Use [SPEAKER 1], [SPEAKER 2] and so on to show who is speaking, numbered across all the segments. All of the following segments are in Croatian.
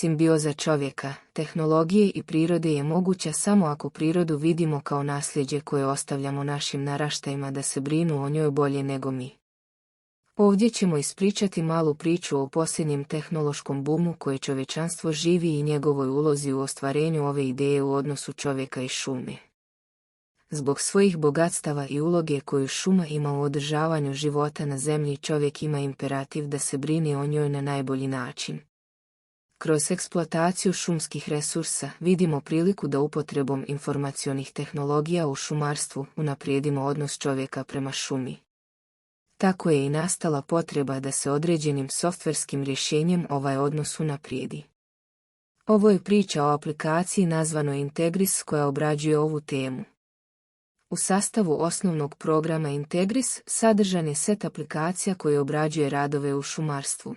[SPEAKER 1] Simbioza čovjeka, tehnologije i prirode je moguća samo ako prirodu vidimo kao nasljeđe koje ostavljamo našim naraštajima da se brinu o njoj bolje nego mi. Ovdje ćemo ispričati malu priču o posljednjem tehnološkom bumu koje čovječanstvo živi i njegovoj ulozi u ostvarenju ove ideje u odnosu čovjeka i šume. Zbog svojih bogatstava i uloge koju šuma ima u održavanju života na zemlji, čovjek ima imperativ da se brine o njoj na najbolji način. Kroz eksploataciju šumskih resursa vidimo priliku da upotrebom informacionih tehnologija u šumarstvu unaprijedimo odnos čovjeka prema šumi. Tako je i nastala potreba da se određenim softverskim rješenjem ovaj odnos unaprijedi. Ovo je priča o aplikaciji nazvanoj Integris koja obrađuje ovu temu. U sastavu osnovnog programa Integris sadržan je set aplikacija koje obrađuje radove u šumarstvu.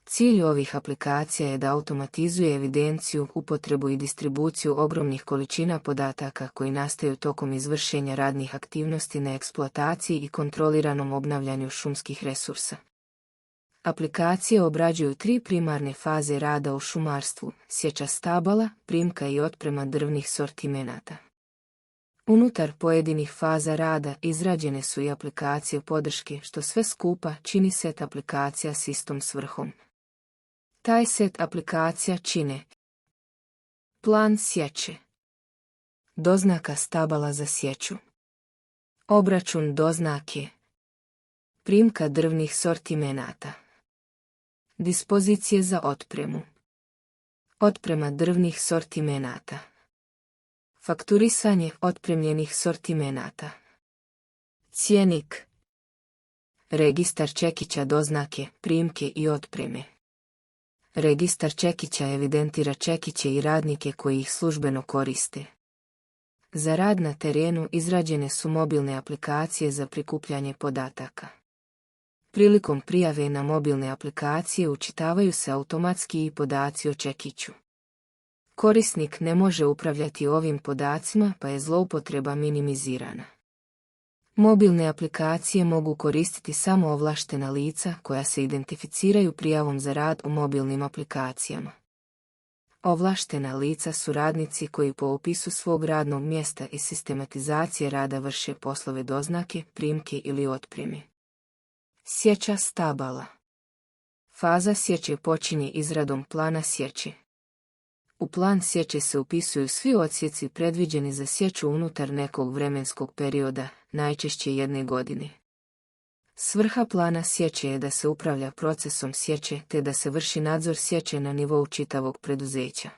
[SPEAKER 1] Cilj ovih aplikacija je da automatizuje evidenciju, upotrebu i distribuciju ogromnih količina podataka koji nastaju tokom izvršenja radnih aktivnosti na eksploataciji i kontroliranom obnavljanju šumskih resursa. Aplikacije obrađuju 3 primarne faze rada u šumarstvu: sječa stabala, primka i otprema drvnih sortimenata. Unutar pojedinih faza rada izrađene su i aplikacije podrške, što sve skupa čini set aplikacija s istom svrhom. Taj set aplikacija čine plan sječe, doznaka stabala za sječu, obračun doznake, primka drvnih sortimenata, dispozicije za otpremu, otprema drvnih sortimenata, fakturisanje otpremljenih sortimenata, cjenik, registar čekića doznake, primke i otpreme. Registar čekića evidentira čekiće i radnike koji ih službeno koriste. Za rad na terenu izrađene su mobilne aplikacije za prikupljanje podataka. Prilikom prijave na mobilne aplikacije učitavaju se automatski i podaci o čekiću. Korisnik ne može upravljati ovim podacima, pa je zloupotreba minimizirana. Mobilne aplikacije mogu koristiti samo ovlaštena lica koja se identificiraju prijavom za rad u mobilnim aplikacijama. Ovlaštena lica su radnici koji po opisu svog radnog mjesta i sistematizacije rada vrše poslove doznake, primke ili otpreme. Sječa stabala. Faza sječe počinje izradom plana sječe. U plan sječe se upisuju svi odsjeci predviđeni za sječu unutar nekog vremenskog perioda, najčešće 1 godine. Svrha plana sječe je da se upravlja procesom sječe te da se vrši nadzor sječe na nivou čitavog preduzeća.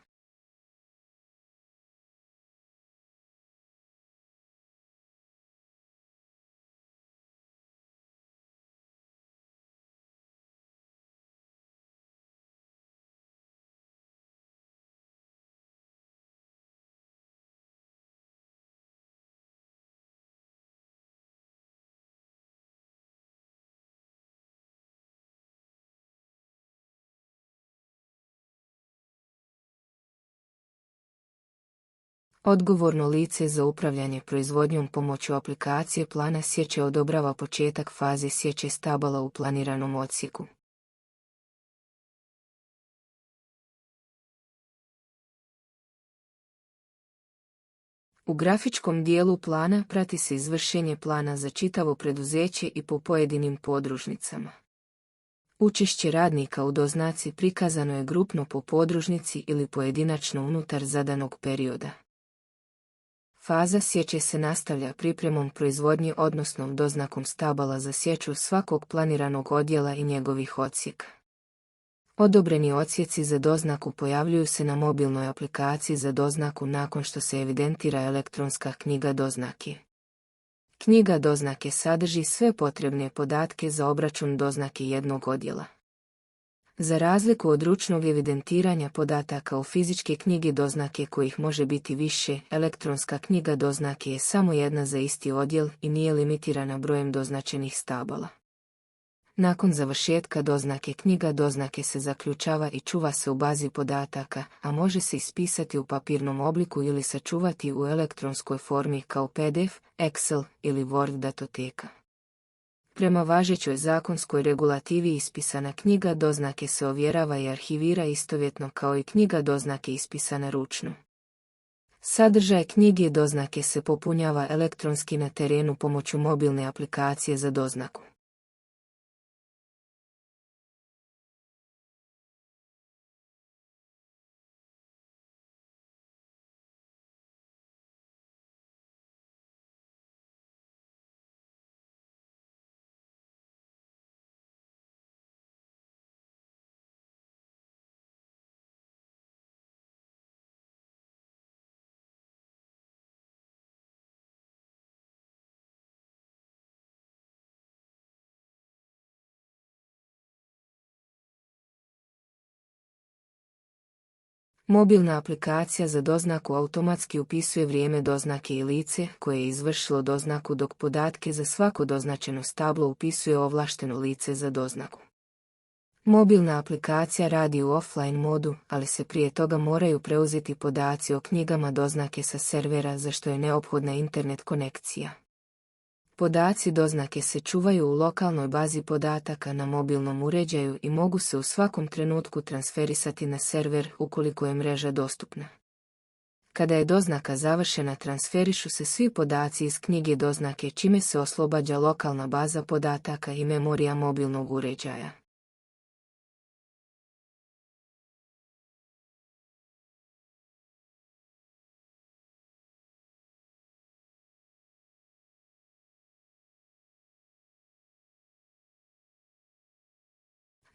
[SPEAKER 1] Odgovorno lice za upravljanje proizvodnjom pomoću aplikacije plana sječe odobrava početak faze sječe stabala u planiranom odsjeku. U grafičkom dijelu plana prati se izvršenje plana za čitavo preduzeće i po pojedinim podružnicama. Učešće radnika u doznaci prikazano je grupno po podružnici ili pojedinačno unutar zadanog perioda. Faza sječe se nastavlja pripremom proizvodnje odnosno doznakom stabala za sječu svakog planiranog odjela i njegovih odsjeka. Odobreni odsjeci za doznaku pojavljuju se na mobilnoj aplikaciji za doznaku nakon što se evidentira elektronska knjiga doznake. Knjiga doznake sadrži sve potrebne podatke za obračun doznake jednog odjela. Za razliku od ručnog evidentiranja podataka u fizičke knjige doznake kojih može biti više, elektronska knjiga doznake je samo jedna za isti odjel i nije limitirana brojem doznačenih stabala. Nakon završetka doznake knjiga doznake se zaključava i čuva se u bazi podataka, a može se ispisati u papirnom obliku ili sačuvati u elektronskoj formi kao PDF, Excel ili Word datoteka. Prema važećoj zakonskoj regulativi ispisana knjiga doznake se ovjerava i arhivira istovjetno kao i knjiga doznake ispisana ručno. Sadržaj knjige doznake se popunjava elektronski na terenu pomoću mobilne aplikacije za doznaku. Mobilna aplikacija za doznaku automatski upisuje vrijeme doznake i lice koje je izvršilo doznaku, dok podatke za svako doznačeno stablo upisuje ovlašteno lice za doznaku. Mobilna aplikacija radi u offline modu, ali se prije toga moraju preuzeti podaci o knjigama doznake sa servera, za što je neophodna internet konekcija. Podaci doznake se čuvaju u lokalnoj bazi podataka na mobilnom uređaju i mogu se u svakom trenutku transferisati na server ukoliko je mreža dostupna. Kada je doznaka završena, transferišu se svi podaci iz knjige doznake, čime se oslobađa lokalna baza podataka i memorija mobilnog uređaja.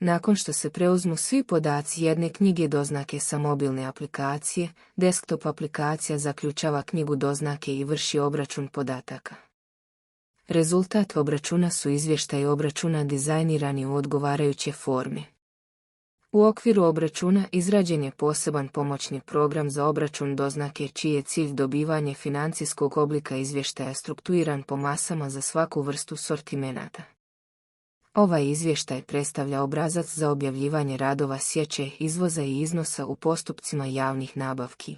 [SPEAKER 1] Nakon što se preuzmu svi podaci jedne knjige doznake sa mobilne aplikacije, desktop aplikacija zaključava knjigu doznake i vrši obračun podataka. Rezultat obračuna su izvještaji obračuna dizajnirani u odgovarajuće forme. U okviru obračuna izrađen je poseban pomoćni program za obračun doznake, čiji je cilj dobivanje financijskog oblika izvještaja strukturiran po masama za svaku vrstu sortimenata. Ovaj izvještaj predstavlja obrazac za objavljivanje radova sječe, izvoza i iznosa u postupcima javnih nabavki.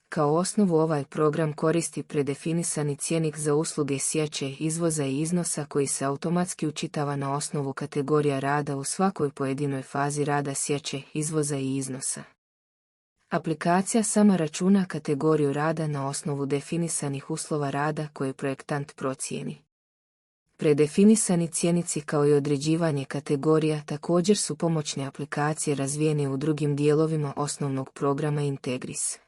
[SPEAKER 1] Kao osnovu ovaj program koristi predefinisani cjenik za usluge sječe, izvoza i iznosa koji se automatski učitava na osnovu kategorija rada u svakoj pojedinoj fazi rada sječe, izvoza i iznosa. Aplikacija sama računa kategoriju rada na osnovu definisanih uslova rada koje projektant procijeni. Predefinisani cjenici kao i određivanje kategorija također su pomoćne aplikacije razvijene u drugim dijelovima osnovnog programa Integris.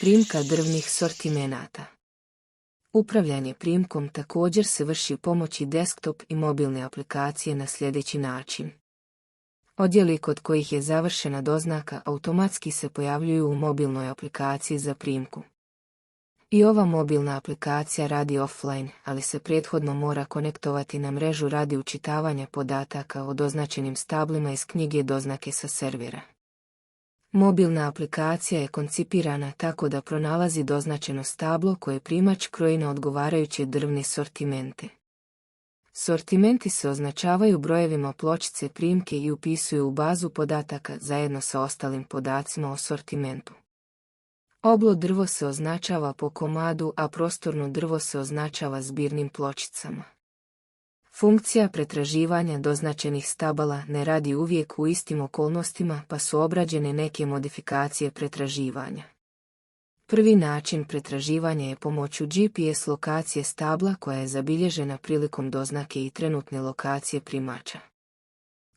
[SPEAKER 1] Primka drvnih sortimenata. Upravljanje primkom također se vrši pomoći desktop i mobilne aplikacije na sljedeći način. Odjeli kod kojih je završena doznaka automatski se pojavljuju u mobilnoj aplikaciji za primku. I ova mobilna aplikacija radi offline, ali se prethodno mora konektovati na mrežu radi učitavanja podataka o doznačenim stablima iz knjige doznake sa servera. Mobilna aplikacija je koncipirana tako da pronalazi doznačeno stablo koje primač kroji na odgovarajuće drvne sortimente. Sortimenti se označavaju brojevima pločice primke i upisuju u bazu podataka zajedno sa ostalim podacima o sortimentu. Oblo drvo se označava po komadu, a prostorno drvo se označava zbirnim pločicama. Funkcija pretraživanja doznačenih stabala ne radi uvijek u istim okolnostima, pa su obrađene neke modifikacije pretraživanja. Prvi način pretraživanja je pomoću GPS lokacije stabla koja je zabilježena prilikom doznake i trenutne lokacije primača.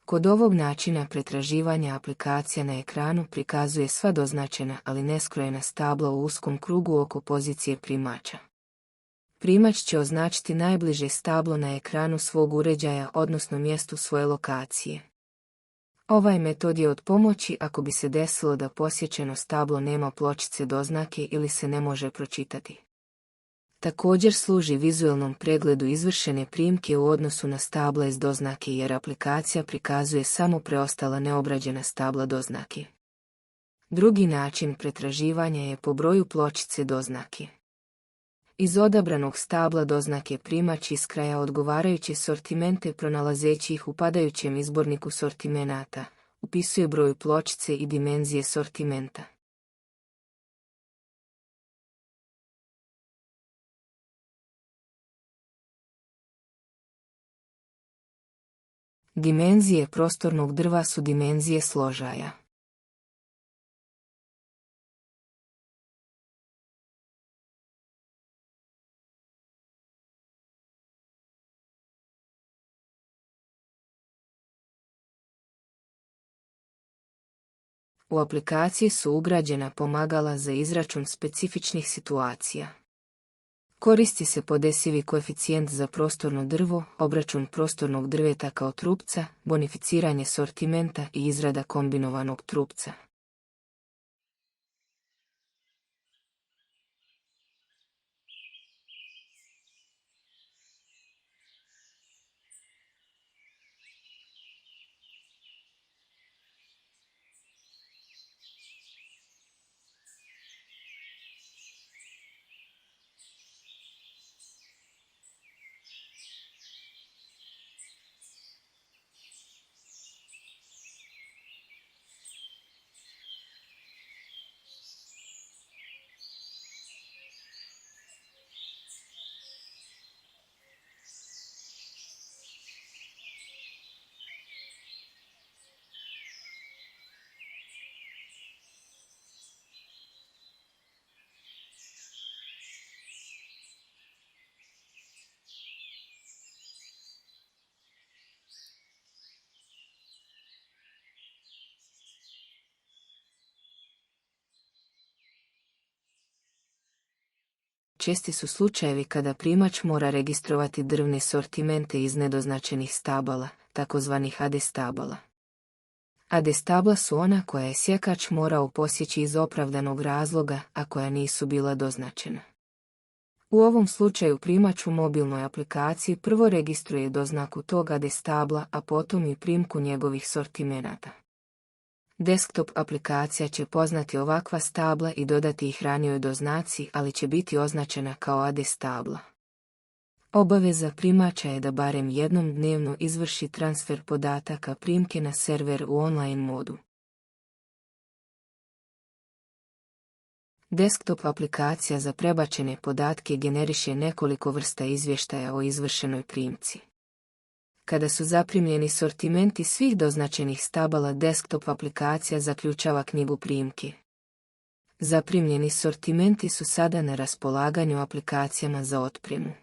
[SPEAKER 1] Kod ovog načina pretraživanja aplikacija na ekranu prikazuje sva doznačena ali neskrojena stabla u uskom krugu oko pozicije primača. Primač će označiti najbliže stablo na ekranu svog uređaja, odnosno mjestu svoje lokacije. Ovaj metod je od pomoći ako bi se desilo da posjećeno stablo nema pločice doznake ili se ne može pročitati. Također služi vizualnom pregledu izvršene primke u odnosu na stabla iz doznake jer aplikacija prikazuje samo preostala neobrađena stabla doznake. Drugi način pretraživanja je po broju pločice doznake. Iz odabranog stabla doznake primač iskraja odgovarajuće sortimente pronalazeći ih u padajućem izborniku sortimenata, upisuje broj pločice i dimenzije sortimenta. Dimenzije prostornog drva su dimenzije složaja. U aplikaciji su ugrađena pomagala za izračun specifičnih situacija. Koristi se podesivi koeficijent za prostorno drvo, obračun prostornog drveta kao trupca, bonificiranje sortimenta i izrada kombinovanog trupca. Česti su slučajevi kada primač mora registrovati drvne sortimente iz nedoznačenih stabala, takozvanih AD stabala. AD stabla su ona koja je sjekač morao posjeći iz opravdanog razloga, a koja nisu bila doznačena. U ovom slučaju primač u mobilnoj aplikaciji prvo registruje doznaku tog AD stabla, a potom i primku njegovih sortimenata. Desktop aplikacija će poznati ovakva stabla i dodati ih ranijoj doznaci, ali će biti označena kao AD stabla. Obaveza primača je da barem jednom dnevno izvrši transfer podataka primke na server u online modu. Desktop aplikacija za prebačene podatke generiše nekoliko vrsta izvještaja o izvršenoj primci. Kada su zaprimljeni sortimenti svih doznačenih stabala, desktop aplikacija zaključava knjigu primke. Zaprimljeni sortimenti su sada na raspolaganju aplikacijama za otpremu.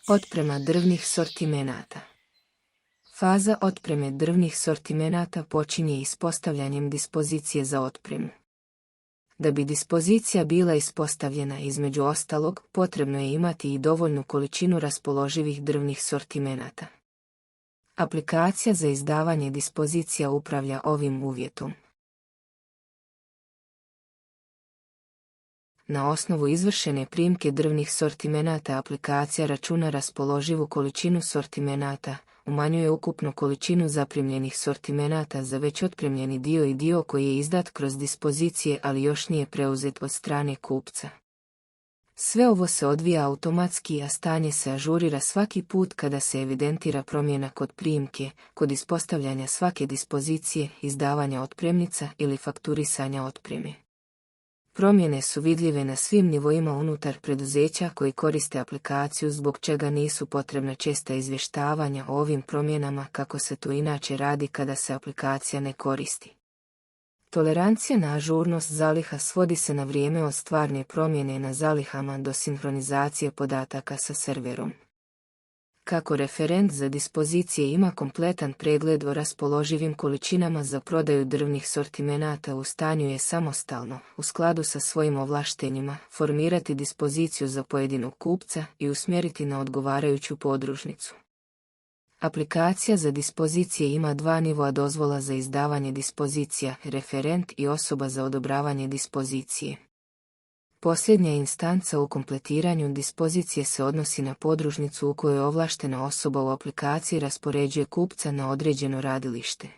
[SPEAKER 1] Otprema drvnih sortimenata. Faza otpreme drvnih sortimenata počinje ispostavljanjem dispozicije za otpremu. Da bi dispozicija bila ispostavljena, između ostalog, potrebno je imati i dovoljnu količinu raspoloživih drvnih sortimenata. Aplikacija za izdavanje dispozicija upravlja ovim uvjetom. Na osnovu izvršene primke drvnih sortimenata aplikacija računa raspoloživu količinu sortimenata, umanjuje ukupnu količinu zaprimljenih sortimenata za već otpremljeni dio i dio koji je izdat kroz dispozicije, ali još nije preuzet od strane kupca. Sve ovo se odvija automatski, a stanje se ažurira svaki put kada se evidentira promjena kod primke, kod ispostavljanja svake dispozicije, izdavanja otpremnica ili fakturisanja otpreme. Promjene su vidljive na svim nivoima unutar preduzeća koji koriste aplikaciju, zbog čega nisu potrebna česta izvještavanja o ovim promjenama kako se to inače radi kada se aplikacija ne koristi. Tolerancija na ažurnost zaliha svodi se na vrijeme od stvarne promjene na zalihama do sinhronizacije podataka sa serverom. Kako referent za dispozicije ima kompletan pregled o raspoloživim količinama za prodaju drvnih sortimenata, u stanju je samostalno, u skladu sa svojim ovlaštenjima, formirati dispoziciju za pojedinog kupca i usmjeriti na odgovarajuću podružnicu. Aplikacija za dispozicije ima dva nivoa dozvola za izdavanje dispozicija, referent i osoba za odobravanje dispozicije. Posljednja instanca u kompletiranju dispozicije se odnosi na podružnicu u kojoj ovlaštena osoba u aplikaciji raspoređuje kupca na određeno radilište.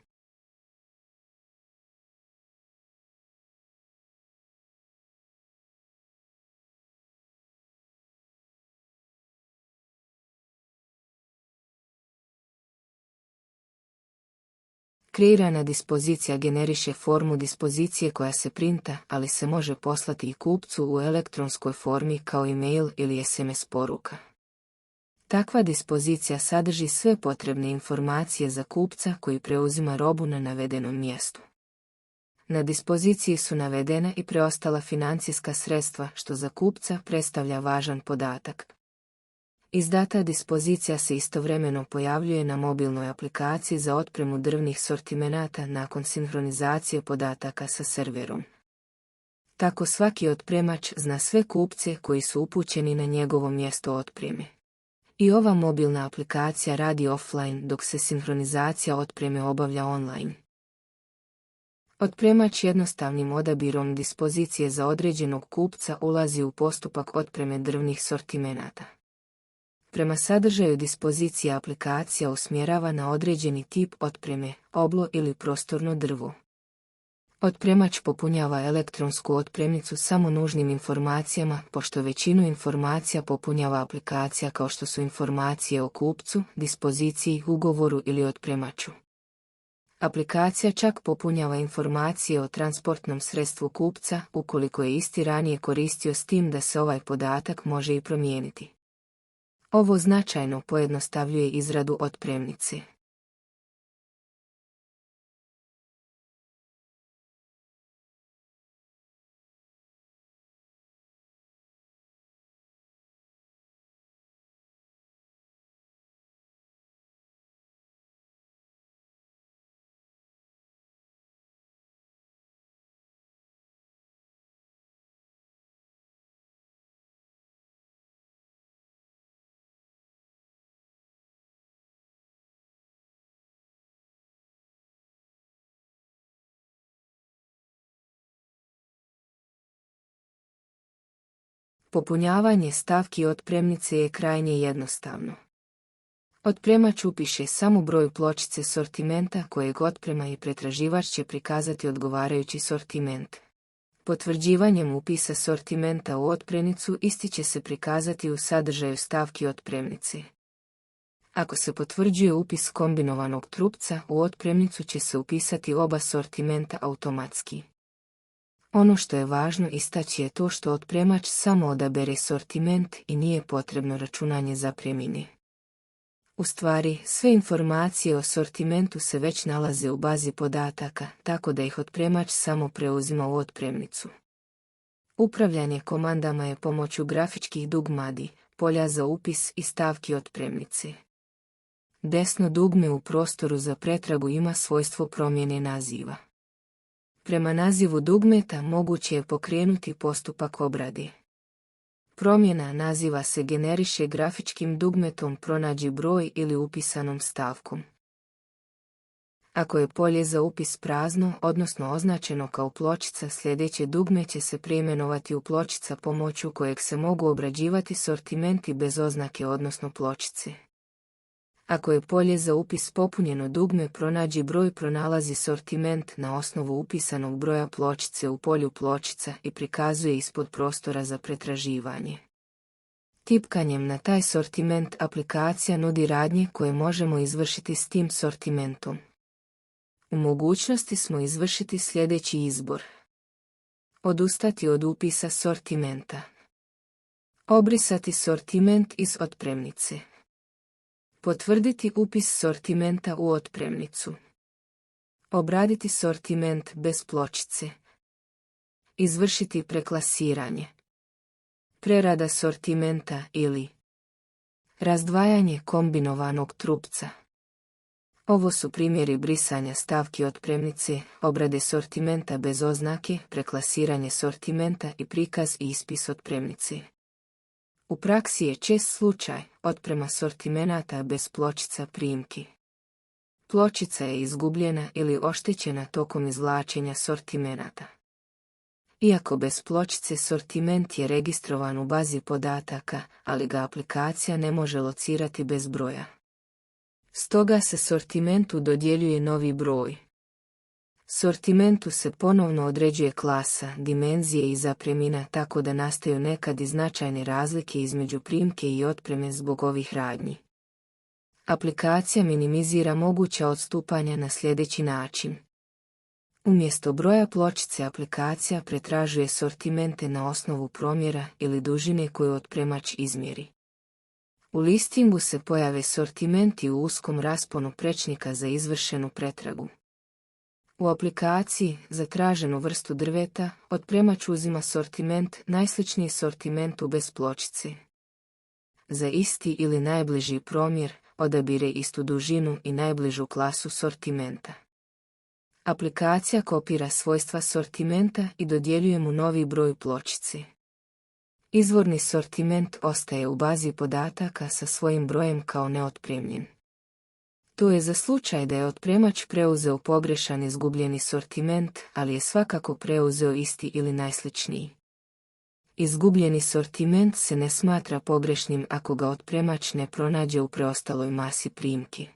[SPEAKER 1] Kreirana dispozicija generiše formu dispozicije koja se printa, ali se može poslati i kupcu u elektronskoj formi kao e-mail ili SMS poruka. Takva dispozicija sadrži sve potrebne informacije za kupca koji preuzima robu na navedenom mjestu. Na dispoziciji su navedena i preostala financijska sredstva, što za kupca predstavlja važan podatak. Izdata dispozicija se istovremeno pojavljuje na mobilnoj aplikaciji za otpremu drvnih sortimenata nakon sinhronizacije podataka sa serverom. Tako svaki otpremač zna sve kupce koji su upućeni na njegovo mjesto otpreme. I ova mobilna aplikacija radi offline, dok se sinhronizacija otpreme obavlja online. Otpremač jednostavnim odabirom dispozicije za određenog kupca ulazi u postupak otpreme drvnih sortimenata. Prema sadržaju dispozicije aplikacija usmjerava na određeni tip otpreme, oblo ili prostorno drvo. Otpremač popunjava elektronsku otpremnicu samo nužnim informacijama, pošto većinu informacija popunjava aplikacija, kao što su informacije o kupcu, dispoziciji, ugovoru ili otpremaču. Aplikacija čak popunjava informacije o transportnom sredstvu kupca, ukoliko je isti ranije koristio, s tim da se ovaj podatak može i promijeniti. Ovo značajno pojednostavljuje izradu otpremnice. Popunjavanje stavki otpremnice je krajnje jednostavno. Otpremač upiše samo broj pločice sortimenta kojeg otprema i pretraživač će prikazati odgovarajući sortiment. Potvrđivanjem upisa sortimenta u otpremnicu isti će se prikazati u sadržaju stavki otpremnice. Ako se potvrđuje upis kombinovanog trupca, u otpremnicu će se upisati oba sortimenta automatski. Ono što je važno istaći je to što otpremač samo odabere sortiment i nije potrebno računanje zapremnine. U stvari, sve informacije o sortimentu se već nalaze u bazi podataka, tako da ih otpremač samo preuzima u otpremnicu. Upravljanje komandama je pomoću grafičkih dugmadi, polja za upis i stavki otpremnice. Desno dugme u prostoru za pretragu ima svojstvo promjene naziva. Prema nazivu dugmeta moguće je pokrenuti postupak obrade. Promjena naziva se generiše grafičkim dugmetom pronađi broj ili upisanom stavkom. Ako je polje za upis prazno, odnosno označeno kao pločica, sljedeće dugme će se preimenovati u pločica pomoću kojeg se mogu obrađivati sortimenti bez oznake odnosno pločice. Ako je polje za upis popunjeno, dugme pronađi broj pronalazi sortiment na osnovu upisanog broja pločice u polju pločica i prikazuje ispod prostora za pretraživanje. Tipkanjem na taj sortiment aplikacija nudi radnje koje možemo izvršiti s tim sortimentom. U mogućnosti smo izvršiti sljedeći izbor. Odustati od upisa sortimenta. Obrisati sortiment iz otpremnice. Potvrditi upis sortimenta u otpremnicu. Obraditi sortiment bez pločice. Izvršiti preklasiranje. Prerada sortimenta ili razdvajanje kombinovanog trupca. Ovo su primjeri brisanja stavki otpremnice, obrade sortimenta bez oznake, preklasiranje sortimenta i prikaz i ispis otpremnice. U praksi je čest slučaj otprema sortimenata bez pločica primki. Pločica je izgubljena ili oštećena tokom izvlačenja sortimenata. Iako bez pločice sortiment je registrovan u bazi podataka, ali ga aplikacija ne može locirati bez broja. Stoga se sortimentu dodjeljuje novi broj. Sortimentu se ponovno određuje klasa, dimenzije i zapremina, tako da nastaju nekad i značajne razlike između primke i otpreme zbog ovih radnji. Aplikacija minimizira moguća odstupanja na sljedeći način. Umjesto broja pločice aplikacija pretražuje sortimente na osnovu promjera ili dužine koju otpremač izmjeri. U listingu se pojave sortimenti u uskom rasponu prečnika za izvršenu pretragu. U aplikaciji za traženu vrstu drveta otpremač uzima sortiment najsličniji sortimentu bez pločice. Za isti ili najbliži promjer odabire istu dužinu i najbližu klasu sortimenta. Aplikacija kopira svojstva sortimenta i dodjeljuje mu novi broj pločice. Izvorni sortiment ostaje u bazi podataka sa svojim brojem kao neotpremljen. To je za slučaj da je otpremač preuzeo pogrešan izgubljeni sortiment, ali je svakako preuzeo isti ili najsličniji. Izgubljeni sortiment se ne smatra pogrešnim ako ga otpremač ne pronađe u preostaloj masi primki.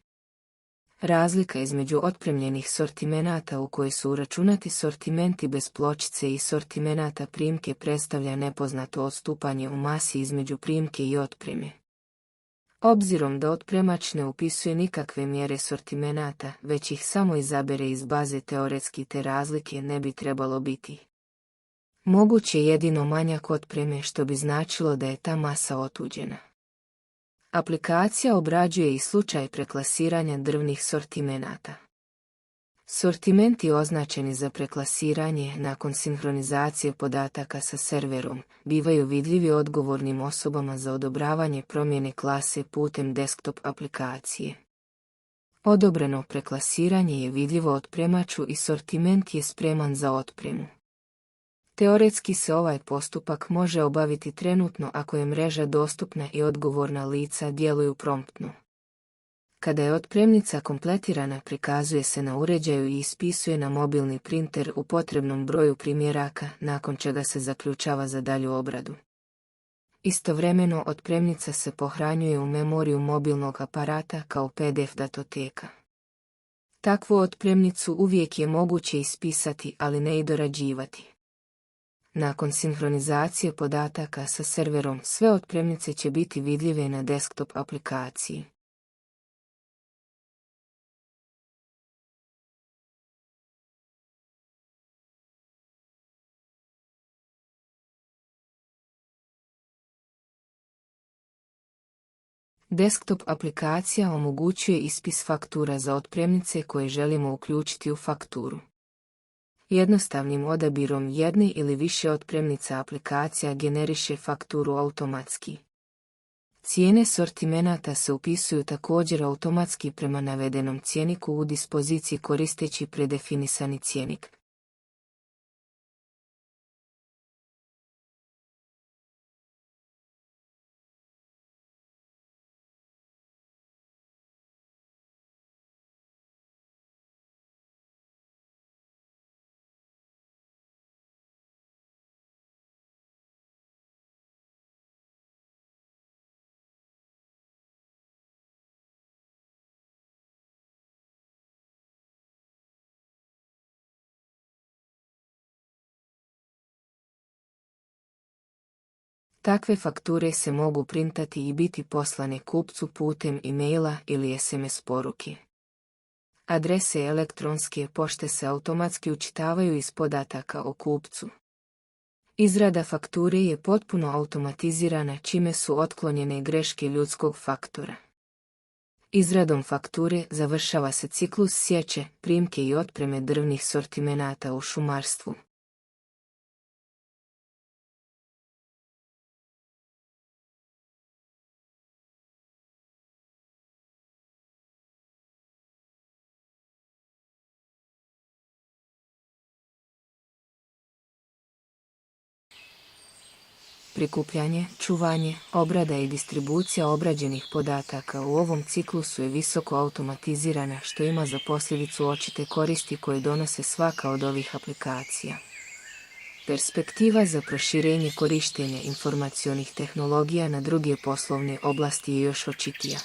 [SPEAKER 1] Razlika između otpremljenih sortimenata u koji su uračunati sortimenti bez pločice i sortimenata primke predstavlja nepoznato odstupanje u masi između primke i otpreme. Obzirom da otpremač ne upisuje nikakve mjere sortimenata, već ih samo izabere iz baze, teoretski te razlike ne bi trebalo biti. Moguće jedino manjak otpreme, što bi značilo da je ta masa otuđena. Aplikacija obrađuje i slučaj preklasiranja drvnih sortimenata. Sortimenti označeni za preklasiranje nakon sinhronizacije podataka sa serverom bivaju vidljivi odgovornim osobama za odobravanje promjene klase putem desktop aplikacije. Odobreno preklasiranje je vidljivo otpremaču i sortiment je spreman za otpremu. Teoretski se ovaj postupak može obaviti trenutno ako je mreža dostupna i odgovorna lica djeluju promptno. Kada je otpremnica kompletirana, prikazuje se na uređaju i ispisuje na mobilni printer u potrebnom broju primjeraka, nakon čega se zaključava za dalju obradu. Istovremeno otpremnica se pohranjuje u memoriju mobilnog aparata kao PDF datoteka. Takvu otpremnicu uvijek je moguće ispisati, ali ne i dorađivati. Nakon sinhronizacije podataka sa serverom, sve otpremnice će biti vidljive na desktop aplikaciji. Desktop aplikacija omogućuje ispis faktura za otpremnice koje želimo uključiti u fakturu. Jednostavnim odabirom jedne ili više otpremnica aplikacija generiše fakturu automatski. Cijene sortimenata se upisuju također automatski prema navedenom cjeniku u dispoziciji koristeći predefinisani cjenik. Takve fakture se mogu printati i biti poslane kupcu putem e-maila ili SMS poruke. Adrese elektronske pošte se automatski učitavaju iz podataka o kupcu. Izrada fakture je potpuno automatizirana čime su otklonjene greške ljudskog faktora. Izradom fakture završava se ciklus sječe, primke i otpreme drvnih sortimenata u šumarstvu. Prikupljanje, čuvanje, obrada i distribucija obrađenih podataka u ovom ciklusu je visoko automatizirana što ima za posljedicu očite koristi koje donose svaka od ovih aplikacija. Perspektiva za proširenje korištenja informacionih tehnologija na druge poslovne oblasti je još očitija.